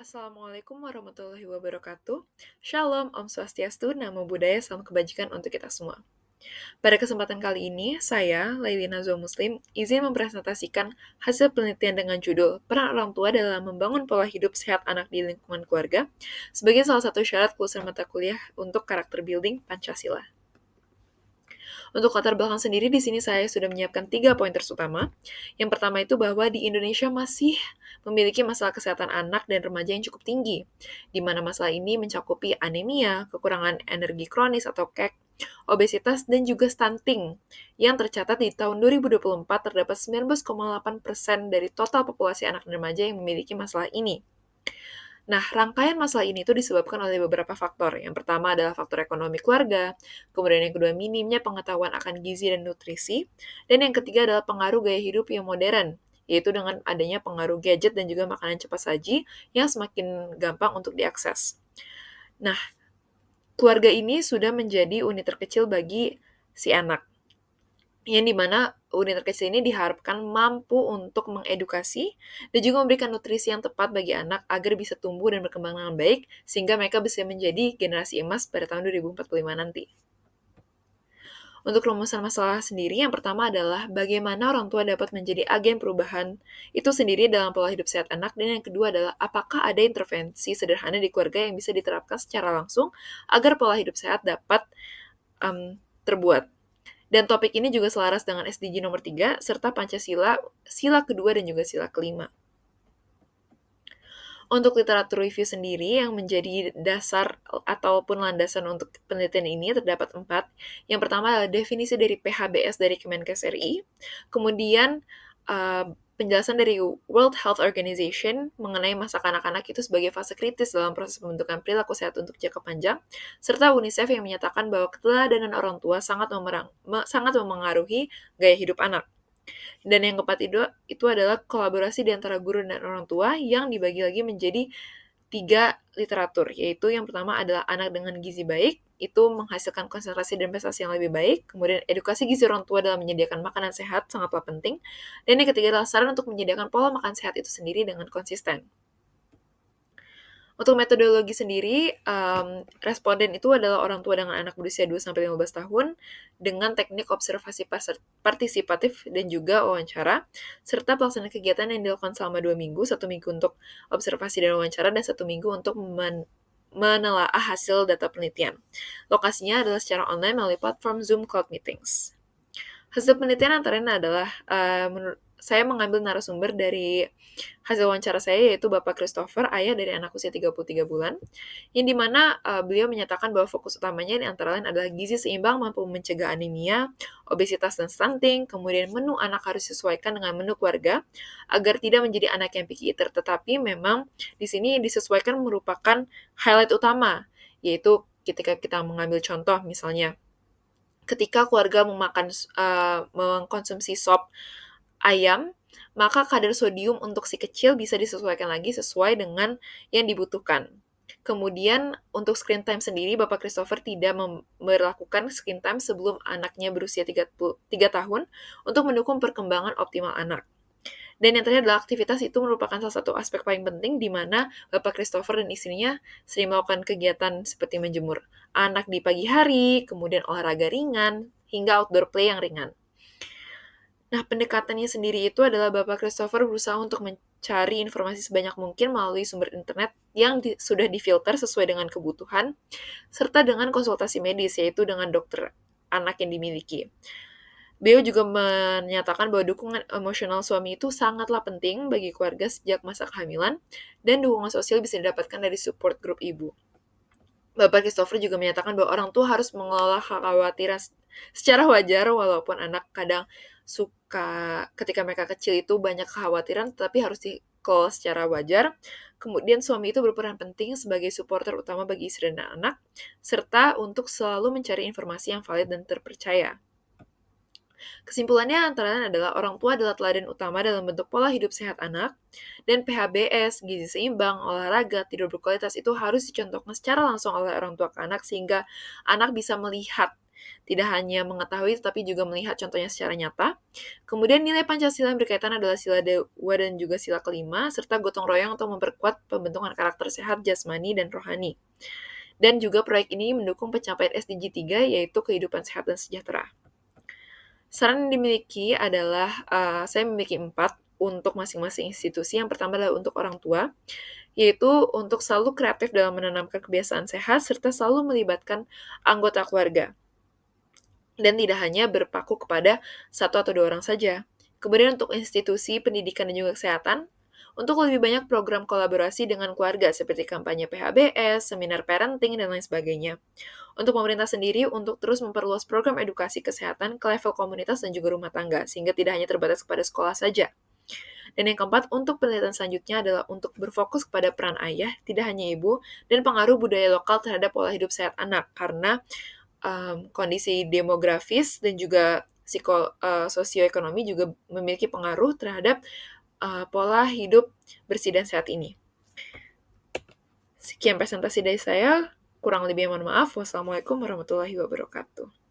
Assalamualaikum warahmatullahi wabarakatuh. Shalom, Om Swastiastu, Namo Buddhaya, Salam Kebajikan untuk kita semua. Pada kesempatan kali ini, saya, Laili Nazwa Muslim, izin mempresentasikan hasil penelitian dengan judul Peran Orang Tua dalam Membangun Pola Hidup Sehat Anak di Lingkungan Keluarga sebagai salah satu syarat kelulusan mata kuliah untuk karakter building Pancasila. Untuk latar belakang sendiri, di sini saya sudah menyiapkan 3 poin utama. Yang pertama itu bahwa di Indonesia masih memiliki masalah kesehatan anak dan remaja yang cukup tinggi, di mana masalah ini mencakupi anemia, kekurangan energi kronis atau KEK, obesitas, dan juga stunting, yang tercatat di tahun 2024 terdapat 19,8% dari total populasi anak dan remaja yang memiliki masalah ini. Nah, rangkaian masalah ini tuh disebabkan oleh beberapa faktor. Yang pertama adalah faktor ekonomi keluarga, kemudian yang kedua minimnya pengetahuan akan gizi dan nutrisi, dan yang ketiga adalah pengaruh gaya hidup yang modern, yaitu dengan adanya pengaruh gadget dan juga makanan cepat saji yang semakin gampang untuk diakses. Nah, keluarga ini sudah menjadi unit terkecil bagi si anak, yang dimana unit terkecil ini diharapkan mampu untuk mengedukasi dan juga memberikan nutrisi yang tepat bagi anak agar bisa tumbuh dan berkembang dengan baik, sehingga mereka bisa menjadi generasi emas pada tahun 2045 nanti. Untuk rumusan masalah sendiri, yang pertama adalah bagaimana orang tua dapat menjadi agen perubahan itu sendiri dalam pola hidup sehat anak, dan yang kedua adalah apakah ada intervensi sederhana di keluarga yang bisa diterapkan secara langsung agar pola hidup sehat dapat terbuat. Dan topik ini juga selaras dengan SDG nomor 3, serta Pancasila, sila kedua dan juga sila kelima. Untuk literatur review sendiri yang menjadi dasar ataupun landasan untuk penelitian ini terdapat 4. Yang pertama adalah definisi dari PHBS dari Kemenkes RI, kemudian penjelasan dari World Health Organization mengenai masa kanak-kanak itu sebagai fase kritis dalam proses pembentukan perilaku sehat untuk jangka panjang, serta UNICEF yang menyatakan bahwa keteladanan orang tua sangat memengaruhi gaya hidup anak. Dan yang keempat itu adalah kolaborasi di antara guru dan orang tua yang dibagi lagi menjadi 3 literatur, yaitu yang pertama adalah anak dengan gizi baik, itu menghasilkan konsentrasi dan prestasi yang lebih baik, kemudian edukasi gizi orang tua dalam menyediakan makanan sehat sangatlah penting, dan yang ketiga adalah saran untuk menyediakan pola makan sehat itu sendiri dengan konsisten. Untuk metodologi sendiri, responden itu adalah orang tua dengan anak berusia 2-15 tahun dengan teknik observasi partisipatif dan juga wawancara, serta pelaksanaan kegiatan yang dilakukan selama 2 minggu, 1 minggu untuk observasi dan wawancara, dan 1 minggu untuk menelaah hasil data penelitian. Lokasinya adalah secara online melalui platform Zoom Cloud Meetings. Hasil penelitian antara lain adalah, saya mengambil narasumber dari hasil wawancara saya, yaitu Bapak Christopher, ayah dari anak usia 33 bulan, yang dimana beliau menyatakan bahwa fokus utamanya di antara lain adalah gizi seimbang mampu mencegah anemia, obesitas dan stunting, kemudian menu anak harus disesuaikan dengan menu keluarga, agar tidak menjadi anak yang picky eater, tetapi memang di sini disesuaikan merupakan highlight utama, yaitu ketika kita mengambil contoh misalnya, ketika keluarga mengkonsumsi sop ayam, maka kadar sodium untuk si kecil bisa disesuaikan lagi sesuai dengan yang dibutuhkan. Kemudian untuk screen time sendiri, Bapak Christopher tidak memberlakukan screen time sebelum anaknya berusia 3 tahun untuk mendukung perkembangan optimal anak. Dan yang terakhir adalah aktivitas itu merupakan salah satu aspek paling penting di mana Bapak Christopher dan istrinya sering melakukan kegiatan seperti menjemur anak di pagi hari, kemudian olahraga ringan, hingga outdoor play yang ringan. Nah, pendekatannya sendiri itu adalah Bapak Christopher berusaha untuk mencari informasi sebanyak mungkin melalui sumber internet yang sudah difilter sesuai dengan kebutuhan, serta dengan konsultasi medis, yaitu dengan dokter anak yang dimiliki. Beliau juga menyatakan bahwa dukungan emosional suami itu sangatlah penting bagi keluarga sejak masa kehamilan, dan dukungan sosial bisa didapatkan dari support group ibu. Bapak Christopher juga menyatakan bahwa orang tua harus mengelola kekhawatiran secara wajar, walaupun anak kadang suka ketika mereka kecil itu banyak kekhawatiran, tetapi harus dikelola secara wajar. Kemudian suami itu berperan penting sebagai supporter utama bagi istri dan anak, serta untuk selalu mencari informasi yang valid dan terpercaya. Kesimpulannya antara lain adalah orang tua adalah teladan utama dalam bentuk pola hidup sehat anak, dan PHBS, gizi seimbang, olahraga, tidur berkualitas itu harus dicontohkan secara langsung oleh orang tua ke anak sehingga anak bisa melihat Tidak hanya mengetahui, tapi juga melihat contohnya secara nyata. Kemudian nilai Pancasila yang berkaitan adalah sila dewa dan juga sila kelima, serta gotong royong untuk memperkuat pembentukan karakter sehat jasmani dan rohani. Dan juga proyek ini mendukung pencapaian SDG 3, yaitu kehidupan sehat dan sejahtera. Saran yang dimiliki adalah, saya memiliki 4 untuk masing-masing institusi. Yang pertama adalah untuk orang tua, yaitu untuk selalu kreatif dalam menanamkan kebiasaan sehat, serta selalu melibatkan anggota keluarga. Dan tidak hanya berpaku kepada satu atau 2 orang saja. Kemudian untuk institusi pendidikan dan juga kesehatan, untuk lebih banyak program kolaborasi dengan keluarga seperti kampanye PHBS, seminar parenting, dan lain sebagainya. Untuk pemerintah sendiri, untuk terus memperluas program edukasi kesehatan ke level komunitas dan juga rumah tangga, sehingga tidak hanya terbatas kepada sekolah saja. Dan yang keempat, untuk penelitian selanjutnya adalah untuk berfokus kepada peran ayah, tidak hanya ibu, dan pengaruh budaya lokal terhadap pola hidup sehat anak, karena kondisi demografis dan juga sosioekonomi juga memiliki pengaruh terhadap pola hidup bersih dan sehat ini. Sekian presentasi dari saya, kurang lebihnya mohon maaf. Wassalamualaikum warahmatullahi wabarakatuh.